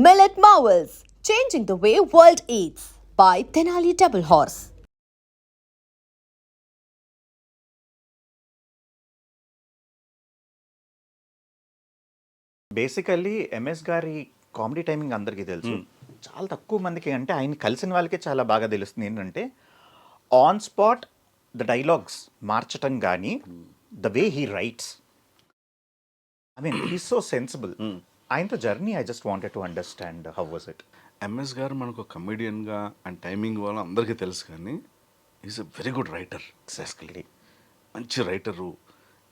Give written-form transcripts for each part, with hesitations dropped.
Millet Marvels, changing the way world eats by Tenali Double Horse. Basically MS గారి comedy timing అందరికీ తెలుసు. చాలా తక్కువ మందికి అంటే ఆయన కలిసిన వాళ్ళకే చాలా బాగా తెలుస్తుంది ఏంటంటే ఆన్ స్పాట్ ద డైలాగ్స్ మార్చటం కానీ the way he writes I mean he's so sensible. ఆయనతో journey I just wanted to understand how was it. MS garu మనకు కమెడియన్గా అండ్ టైమింగ్ వల్ల అందరికీ తెలుసు, కానీ is a very good writer. Basically మంచి రైటరు,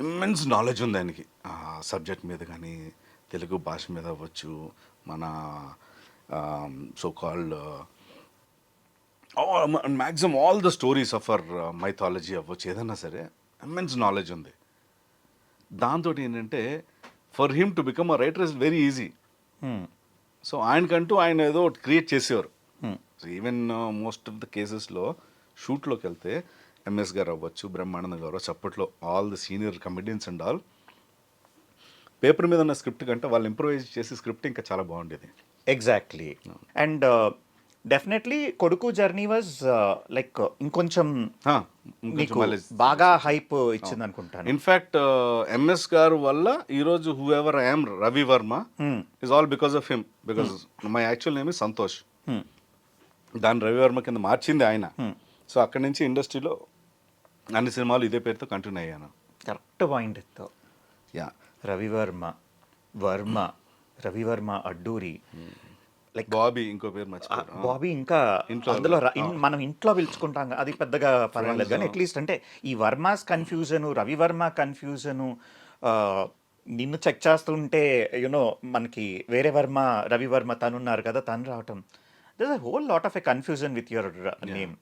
ఇమ్మెన్స్ నాలెడ్జ్ ఉంది ఆయనకి సబ్జెక్ట్ మీద, కానీ తెలుగు భాష మీద అవ్వచ్చు, మన so called maximum all the stories of our mythology అవ్వచ్చు, ఏదన్నా సరే ఇమ్మెన్స్ నాలెడ్జ్ ఉంది. దాంతో ఏంటంటే for him to become a writer is very easy. So ఆయనకంటూ ఆయన ఏదో ఒకటి క్రియేట్ చేసేవారు. So even most of the కేసెస్లో షూట్లోకి వెళ్తే ఎంఎస్ గారు అవ్వచ్చు, బ్రహ్మానంద గారు అప్పట్లో all the senior comedians and all paper మీద ఉన్న స్క్రిప్ట్ కంటే వాళ్ళు ఇంప్రూవైజ్ చేసే స్క్రిప్ట్ ఇంకా చాలా బాగుండేది. ఎగ్జాక్ట్లీ. అండ్ డెఫినెట్లీ కొడుకు జర్నీ వాజ్ లైక్ ఇంకొంచెం మీకు బాగా హైప్ ఇచ్చింది అనుకుంటాను. ఇన్ఫ్యాక్ట్ ఎంఎస్ గారు వల్ల ఈరోజు who ever I'm Ravi Varma is all because of him, because my actual name is Santosh. దాని రవి వర్మ కింద మార్చింది ఆయన. సో అక్కడి నుంచి ఇండస్ట్రీలో అన్ని సినిమాలు ఇదే పేరుతో కంటిన్యూ అయ్యాను. కరెక్ట్ పాయింట్ ఎత్తో. యా, రవివర్మ, రవివర్మ అడ్డూరి, లైక్ బాబీ ఇంకో పేరు మర్చిపోయారు. బాబీ ఇంకా అందులో మనం ఇంట్లో పిలుచుకుంటాం, అది పెద్దగా పర్వాలేదు కానీ అట్లీస్ట్ అంటే ఈ వర్మాస్ కన్ఫ్యూజను, రవివర్మ కన్ఫ్యూజను, నిన్ను చెక్ చేస్తుంటే యునో మనకి వేరే వర్మ రవివర్మ తనున్నారు కదా, తను రావటం, there a whole lot of a confusion with your name.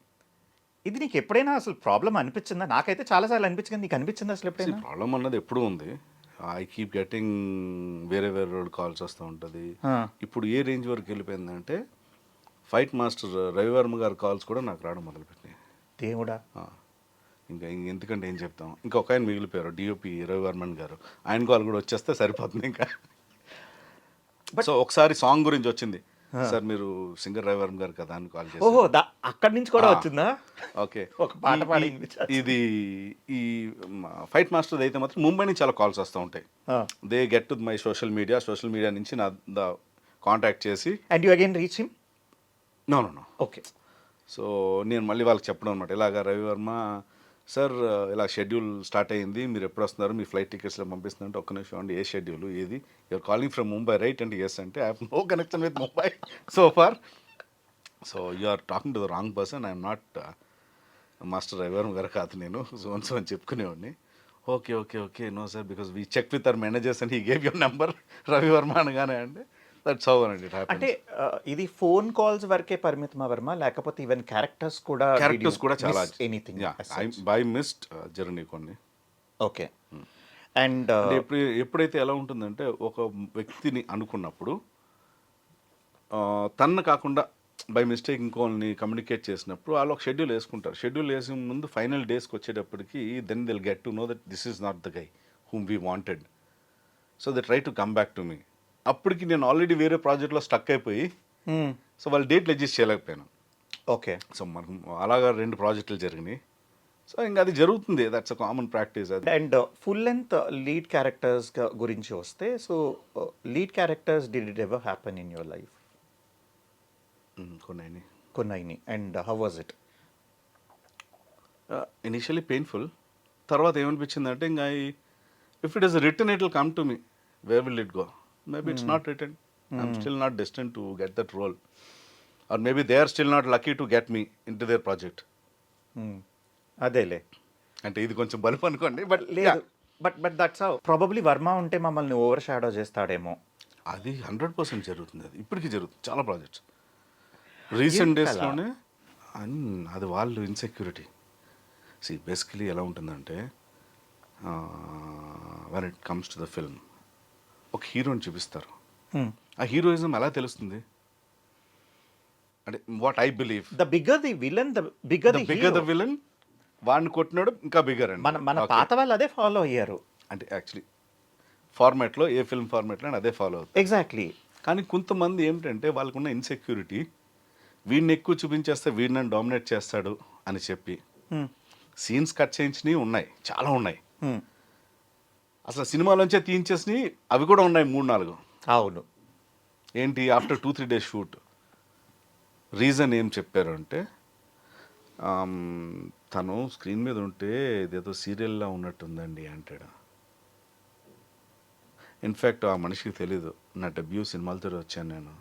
ఇది నీకు ఎప్పుడైనా అసలు ప్రాబ్లం అనిపించిందా? నాకైతే చాలాసార్లు అనిపించింది. నీకు అనిపించింది అసలు ఎప్పుడైనా? ప్రాబ్లం అన్నది ఎప్పుడూ ఉంది. ఐ కీప్ గెటింగ్ వేరే రోడ్ కాల్స్ వస్తూ ఉంటుంది. ఇప్పుడు ఏ రేంజ్ వరకు వెళ్ళిపోయిందంటే ఫైట్ మాస్టర్ రవివర్మ గారి కాల్స్ కూడా నాకు రావడం మొదలుపెట్టినాయి. దేవుడా. ఇంకా ఎందుకంటే ఏం చెప్తాం, ఇంకొక ఆయన మిగిలిపోయారు డిఓపి రవివర్మన్ గారు, ఆయన కాల్ కూడా వచ్చేస్తే సరిపోతుంది ఇంకా. సో ఒకసారి సాంగ్ గురించి వచ్చింది, సార్ మీరు సింగర్ రవివర్మ గారు కదా అని కాల్ చేసి. ఓహో, అక్కడి నుంచి కూడా వచ్చిందా? ఓకే, ఒక పాట పాడి. ఇది ఈ ఫైట్ మాస్టర్ అయితే మాత్రం ముంబై నుంచి చాలా కాల్స్ వస్తూ ఉంటాయి. They get to my social media నుంచి నా కాంటాక్ట్ చేసి. And you again reach him? No. Okay. So నేను మళ్ళీ వాళ్ళకి చెప్పడం అనమాట, ఇలాగ రవివర్మ సార్ ఇలా షెడ్యూల్ స్టార్ట్ అయ్యింది, మీరు ఎప్పుడు వస్తున్నారు, మీ ఫ్లైట్ టికెట్స్లో పంపిస్తుందంటే ఒక్క నిమిషం అండి, ఏ షెడ్యూల్ ఏది, you're calling from Mumbai right అంటే ఎస్ అంటే I have no connection with Mumbai so far. So you are talking to the wrong person, I'm not master Ravi Varma garu కాదు నేను, సో అని చెప్పుకునేవాడిని. Okay no sir, because we check with our managers and he gave your number Ravi Varma అనగానే అంటే that's how అండి. అంటే ఇది phone calls వరకే పరిమితమా వర్మ, లేకపోతే ఈవెన్ క్యారెక్టర్స్ కూడా చాలా ఎనీథింగ్? బై మిస్డ్ జర్నీ కొన్ని. ఓకే. అండ్ ఎప్పుడైతే ఎలా ఉంటుందంటే ఒక వ్యక్తిని అనుకున్నప్పుడు తన్ను కాకుండా బై మిస్టేక్ ఇంకోని కమ్యూనికేట్ చేసినప్పుడు వాళ్ళు ఒక షెడ్యూల్ వేసుకుంటారు. షెడ్యూల్ వేసే ముందు ఫైనల్ డేస్కి వచ్చేటప్పటికి then they'll get to know that this is not the guy whom we wanted, so they try to come back to me. అప్పటికి నేను ఆల్రెడీ వేరే ప్రాజెక్ట్లో స్టక్ అయిపోయి, సో వాళ్ళు డేట్లు అడ్జస్ట్ చేయలేకపోయాను. ఓకే. సో మనకు అలాగా 2 ప్రాజెక్టులు జరిగినాయి. సో ఇంకా అది జరుగుతుంది, దట్స్ అ కామన్ ప్రాక్టీస్ అది. And full length lead characters గురించి వస్తే, so lead characters did it ever happen in your life? కొన్ని. And how was it? Initially painful, తర్వాత ఏమనిపించిందంటే ఇంకా if it is return it will come to me, where will it go? Maybe it's not written. I'm still not destined to get that role. Or maybe they are still not lucky to get me into their project. అదేలే. అంటే ఇది కొంచెం బలుపు అనుకోండి, but లేదు, but that's how. Probably Varma ఉంటే మమ్మల్ని over shadow చేస్తాడేమో. అది 100% జరుగుతుంది. అది ఇప్పటికీ జరుగుతుంది చాలా ప్రాజెక్ట్స్ రీసెంట్ డేస్లోనే. అది వాళ్ళు ఇన్సెక్యూరిటీ. బేసికలీ ఎలా ఉంటుందంటే when it comes to the film, ఒక హీరోని చూపిస్తారు, ఆ హీరోయిజం ఎలా తెలుస్తుంది అంటే what I believe the bigger the villain, the bigger the villain, వాడిని కొట్టినాడు ఇంకా బిగ్గర్ అండి. మన పాత వాళ్ళు అదే ఫాలో అయ్యారు. అంటే యాక్చువల్లీ ఫార్మాట్లో, ఏ ఫిల్మ్ ఫార్మాట్లో అదే ఫాలో అవుతుంది. ఎగ్జాక్ట్లీ. కానీ కొంతమంది ఏమిటంటే వాళ్ళకున్న ఇన్సెక్యూరిటీ వీడిని ఎక్కువ చూపించేస్తే వీడిని నన్ను డామినేట్ చేస్తాడు అని చెప్పి సీన్స్ కట్ చేయించినవి ఉన్నాయి, చాలా ఉన్నాయి. అసలు సినిమాలోంచే తీయించేసినవి అవి కూడా ఉన్నాయి 3-4. అవును. ఏంటి ఆఫ్టర్ 2-3 డేస్ షూట్ రీజన్ ఏం చెప్పారు అంటే తను స్క్రీన్ మీద ఉంటే ఇదేదో సీరియల్లా ఉన్నట్టుందండి అంటాడు. ఇన్ఫ్యాక్ట్ ఆ మనిషికి తెలీదు నా డెబ్యూ సినిమాలతో వచ్చాను నేను.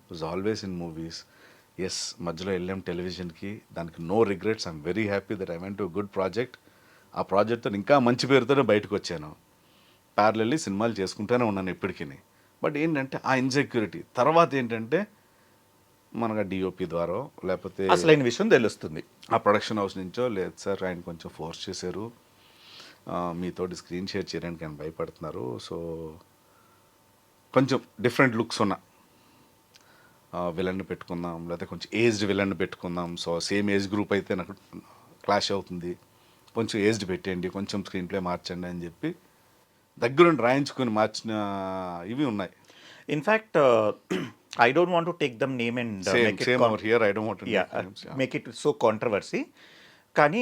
Was always in movies. Yes, మధ్యలో వెళ్ళాం టెలివిజన్కి, దానికి no regrets. I'm very happy that I went to good project. ఆ ప్రాజెక్ట్తో ఇంకా మంచి పేరుతోనే బయటకు వచ్చాను. ప్యారలల్లీ సినిమాలు చేసుకుంటూనే ఉన్నాను ఇప్పటికీ. బట్ ఏంటంటే ఆ ఇన్సెక్యూరిటీ తర్వాత ఏంటంటే మనకు డిఓపి ద్వారా లేకపోతే అసలైన విషయం తెలుస్తుంది. ఆ ప్రొడక్షన్ హౌస్ నుంచో, లేదు సార్ ఆయన కొంచెం ఫోర్స్ చేశారు, మీతోటి స్క్రీన్ షేర్ చేయడానికి ఆయన భయపడుతున్నారు, సో కొంచెం డిఫరెంట్ లుక్స్ ఉన్న విలన్ని పెట్టుకుందాం, లేకపోతే కొంచెం ఏజ్డ్ విలన్ని పెట్టుకుందాం. సో సేమ్ ఏజ్ గ్రూప్ అయితే నాకు క్లాష్ అవుతుంది, కొంచెం ఏజ్డ్ పెట్టేయండి, కొంచెం స్క్రీన్ ప్లే మార్చండి అని చెప్పి దగ్గరుండి రాయించుకొని మార్చిన ఇవి ఉన్నాయి. In fact I don't want to take them name and make it so controversy. కానీ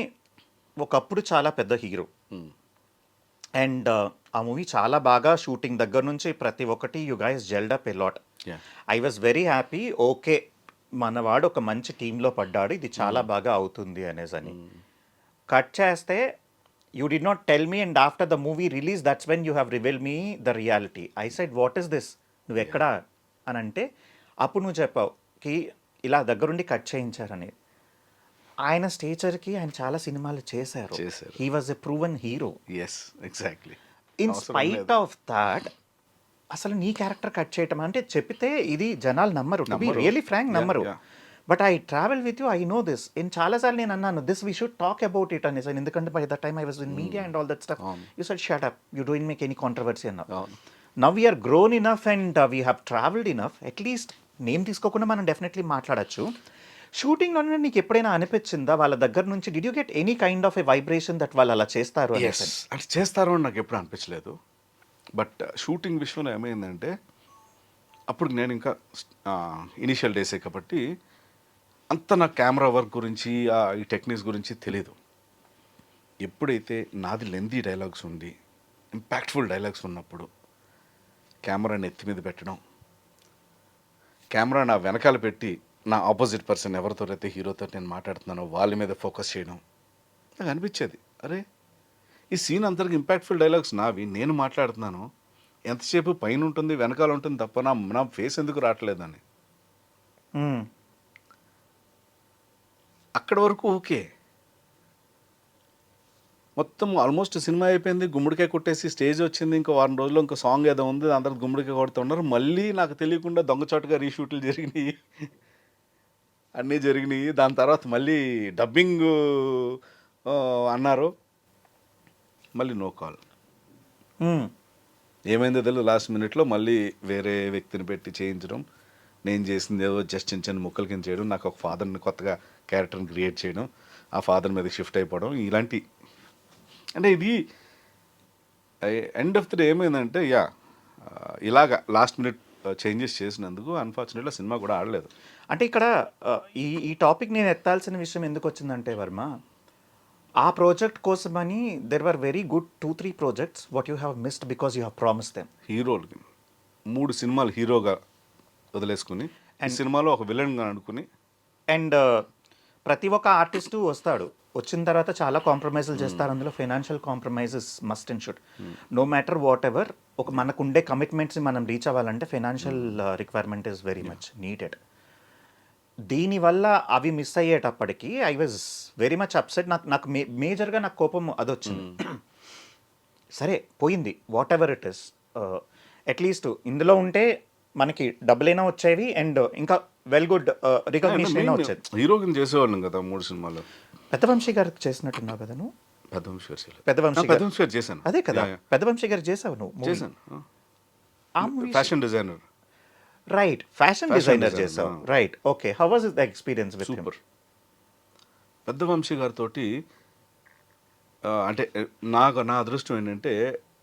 ఒకప్పుడు చాలా పెద్ద హీరో అండ్ ఆ మూవీ చాలా బాగా షూటింగ్ దగ్గర నుంచి ప్రతి ఒక్కటి you guys gelled up a lot. I was very happy. Okay, మనవాడు ఒక మంచి టీంలో పడ్డాడు, ఇది చాలా బాగా అవుతుంది అనేసి అని. కట్ చేస్తే you did not tell me and after the movie release that's when you have reveal me the reality. I said what is this, నువ్వు ఎక్కడా అని అంటే అప్పుడు నువ్వు చెప్పావు కి ఇలా దగ్గరుండి కట్ చేయించారని. ఆయన స్టేచర్కి ఆయన చాలా సినిమాలు చేశారు. He was a proven hero. Yes, exactly. In spite of that అసలు నీ క్యారెక్టర్ కట్ చేయటం అంటే చెప్పితే ఇది జనాలు నమ్మరు, టు బి రియలీ ఫ్రాంక్ నమ్మరు. But I travel with you, I know this. చాలాసార్లు నేను అన్నాను this we should talk about it అనేసి. ఎందుకంటే by the time I was in media and all that stuff. You said shut up, you don't make any controversy అన్నారు. Now we're grown enough and we have travelled enough. At least name తీసుకోకుండా మనం definitely మాట్లాడచ్చు. షూటింగ్లోనే నీకు ఎప్పుడైనా అనిపించిందా వాళ్ళ దగ్గర నుంచి, did you get any kind of a vibration that వాళ్ళు అలా చేస్తారు అనేసి? అంటే చేస్తారు అని నాకు ఎప్పుడు అనిపించలేదు. బట్ షూటింగ్ విషయంలో ఏమైందంటే అప్పుడు నేను ఇంకా ఇనిషియల్ డేసే కాబట్టి అంత నా కెమెరా వర్క్ గురించి ఈ టెక్నిక్స్ గురించి తెలీదు. ఎప్పుడైతే నాది లెంతీ డైలాగ్స్ ఉండి ఇంపాక్ట్ఫుల్ డైలాగ్స్ ఉన్నప్పుడు కెమెరాని ఎత్తి మీద పెట్టడం, కెమెరా నా వెనకాల పెట్టి నా ఆపోజిట్ పర్సన్ ఎవరితో అయితే హీరోతో నేను మాట్లాడుతున్నానో వాళ్ళ మీద ఫోకస్ చేయడం, నాకు అనిపించేది అరే ఈ సీన్ అంతటికి ఇంపాక్ట్ఫుల్ డైలాగ్స్ నావి, నేను మాట్లాడుతున్నాను, ఎంతసేపు పైన ఉంటుంది వెనకాల ఉంటుంది తప్ప నా ఫేస్ ఎందుకు రావట్లేదని. అక్కడ వరకు ఓకే. మొత్తం ఆల్మోస్ట్ సినిమా అయిపోయింది, గుమ్మడికాయ కొట్టేసి స్టేజ్ వచ్చింది, ఇంకో వారం రోజుల్లో ఇంకో సాంగ్ ఏదో ఉంది, అందరికి గుమ్మడికాయ కొడుతున్నారు. మళ్ళీ నాకు తెలియకుండా దొంగచాటుగా రీషూట్లు జరిగినాయి, అన్నీ జరిగినాయి. దాని తర్వాత మళ్ళీ డబ్బింగ్ అన్నారు, మళ్ళీ నో కాల్. ఏమైందో తెలియదు, లాస్ట్ మినిట్లో మళ్ళీ వేరే వ్యక్తిని పెట్టి చేయించడం, నేను చేసింది ఏదో జస్ట్ చిన్న చిన్న ముక్కల కింద చేయడం, నాకు ఒక ఫాదర్ని కొత్తగా క్యారెక్టర్ని క్రియేట్ చేయడం, ఆ ఫాదర్ మీద షిఫ్ట్ అయిపోవడం, ఇలాంటి. అంటే ఇది ఎండ్ ఆఫ్ ది డే ఏమైందంటే ఇలాగా లాస్ట్ మినిట్ చేంజెస్ చేసినందుకు అన్ఫార్చునేట్గా సినిమా కూడా ఆడలేదు. అంటే ఇక్కడ ఈ టాపిక్ నేను ఎత్తాల్సిన విషయం ఎందుకు వచ్చిందంటే వర్మ, ఆ ప్రాజెక్ట్ కోసమని there were very good 2-3 projects what you have missed because you have promise them. హీరోలకి 3 సినిమాలు హీరోగా వదిలేసుకుని అండ్ సినిమాలో ఒక విలన్గా అనుకుని, అండ్ ప్రతి ఒక్క ఆర్టిస్టు వస్తాడు, వచ్చిన తర్వాత చాలా కాంప్రమైజులు చేస్తారు. అందులో financial compromises must and should, no matter whatever. ఒక మనకుండే కమిట్మెంట్స్ని మనం రీచ్ అవ్వాలంటే financial requirement is very much needed. దీనివల్ల అవి మిస్ అయ్యేటప్పటికి I was very much upset. నాకు మేజర్గా నాకు కోపం అదొచ్చింది. సరే పోయింది, whatever it is, at least ఇందులో ఉంటే మనకి డబ్బులైనా వచ్చేవి అండ్ ఇంకా వెల్ గుడ్ రికగ్నిషన్ అయినా వచ్చేది. హీరోకి చేసేవాళ్ళం కదా 3 సినిమాలు. పెద్దవంశీ గారికి చేసినట్టున్నావు కదా నువ్వు? పెద్దవంశీ గారు చేశాను. అదే కదా, పెద్దవంశీ గారు చేసావు నువ్వు? చేశాను. Fashion designer. Right, fashion designer చేసావు. Right, okay. How was the experience with him? Super. పెద్దవంశీ గారితోటి అంటే నా అదృష్టం ఏంటంటే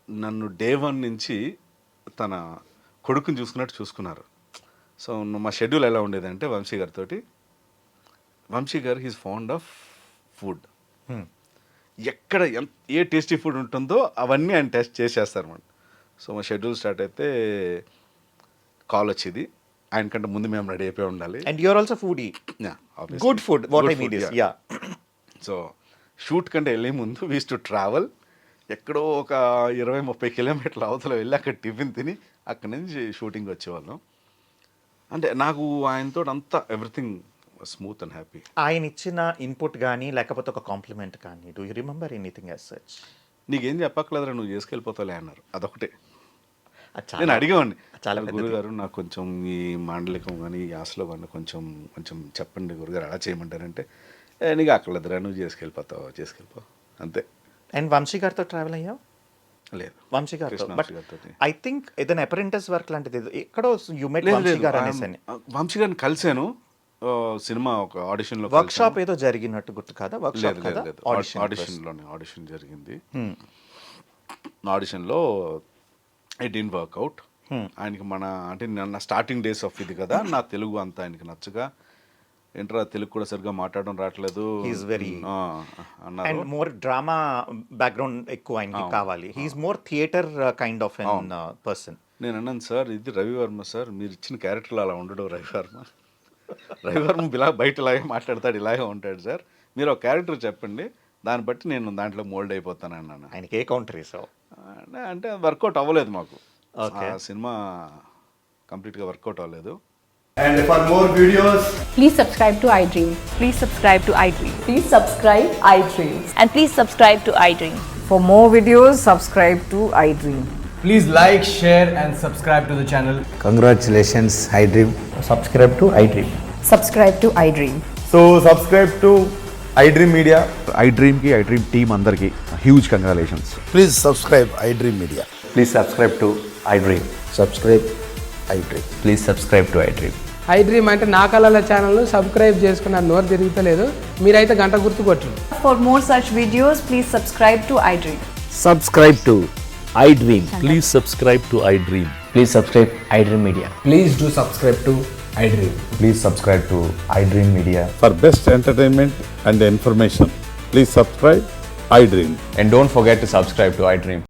నన్ను డే 1 నుంచి తన కొడుకుని చూసుకున్నట్టు చూసుకున్నారు. సో మా షెడ్యూల్ ఎలా ఉండేదంటే వంశీ గారితో, వంశీ గారు హీస్ ఫౌండ్ ఆఫ్ ఫుడ్. ఎక్కడ ఏ టేస్టీ ఫుడ్ ఉంటుందో అవన్నీ ఆయన టెస్ట్ చేసేస్తారు అన్నమాట. సో మా షెడ్యూల్ స్టార్ట్ అయితే కాల్ వచ్చేది, ఆయనకంటే ముందు మేము రెడీ అయిపోయి ఉండాలి. And you're also foodie. Good food what I mean is yeah. So shoot కంటే వెళ్ళే ముందు వీస్ టు ట్రావెల్ ఎక్కడో ఒక 20-30 కిలోమీటర్ల అవతల వెళ్ళి అక్కడ టిఫిన్ తిని అక్కడి నుంచి షూటింగ్ వచ్చేవాళ్ళం. అంటే నాకు ఆయనతో అంతా ఎవ్రీథింగ్ స్మూత్ అండ్ హ్యాపీ. ఆయన ఇచ్చిన ఇన్పుట్ కానీ లేకపోతే ఒక కాంప్లిమెంట్ కానీ, do you remember anything as such? నీకేం చెప్పక్కలేదురా, నువ్వు చేసుకెళ్ళిపోతావులే అన్నారు. అదొకటే చాలా నేను అడిగేవాడిని, చాలా గురుగారు నాకు కొంచెం ఈ మాండలికం కానీ ఈ యాసలో కానీ కొంచెం చెప్పండి గురుగారు, అలా చేయమంటారంటే నీకు అక్కర్లేదురా, నువ్వు చేసుకెళ్ళిపో అంతే. అండ్ వంశీ గారితో ట్రావెల్ అయ్యావు? లేదు, వంశీ గారితో. కృష్ణ బట్ వంశీ గారితోటి. ఐ థింక్ ఏదైనా అప్రెంటిస్ వర్క్ లాంటిది ఎక్కడో యు మెట్ వంశీ గారు అనేసి. వంశీ గారిని కలిశాను సినిమా ఒక ఆడిషన్లో. వర్క్ షాప్ ఏదో జరిగినట్టు గుర్తు కదా? వర్క్ షాప్ కదా, ఆడిషన్ జరిగింది. ఆడిషన్లో ఇట్ డిడ్ంట్ వర్క్అవుట్. ఆయనకి అంటే నా స్టార్టింగ్ డేస్ ఆఫ్ ఇది కదా, నా తెలుగు అంతా ఆయనకి నచ్చగా, ఏంట్రా తెలుగు కూడా సరిగ్గా మాట్లాడడం రావట్లేదు అండ్ మోర్ డ్రామా బ్యాక్గ్రౌండ్ ఎక్కువ ఆయనకి కావాలి. He is more theatre kind of an person. నేను అన్నాను, సార్ ఇది రవివర్మ సార్, మీరు ఇచ్చిన క్యారెక్టర్లు అలా ఉండడు రవివర్మ ఇలా బయట ఇలాగే మాట్లాడతాడు, ఇలాగే ఉంటాడు సార్, మీరు ఒక క్యారెక్టర్ చెప్పండి, దాన్ని బట్టి నేను దాంట్లో మోల్డ్ అయిపోతాను అన్నాను. ఆయనకి ఏ కౌంటర్ వేసావు? అంటే వర్కౌట్ అవ్వలేదు మాకు, సినిమా కంప్లీట్గా వర్కౌట్ అవ్వలేదు. And for more videos, please subscribe to iDream. Please subscribe to iDream. Please subscribe iDream. And please subscribe to iDream. For more videos, subscribe to iDream. please like, share and subscribe to the channel. Congratulations, iDream. Subscribe to iDream. Subscribe to iDream. So subscribe to iDream Media. iDream ki iDream team andarki huge congratulations. Please subscribe iDream Media. Please subscribe to iDream. Subscribe iDream. Please subscribe to iDream. iDream అంటే నా కళల ఛానల్ను subscribe చేసుకున్న నోరు తిరుగుతలేదు, మీరైతే గంట గుర్తు కొట్టండి. For more such videos, please subscribe to iDream. Subscribe to iDream. Please subscribe to iDream. Please subscribe iDream Media. Please do subscribe to iDream. Please subscribe to iDream Media. For best entertainment and information, please subscribe iDream. And don't forget to subscribe to iDream.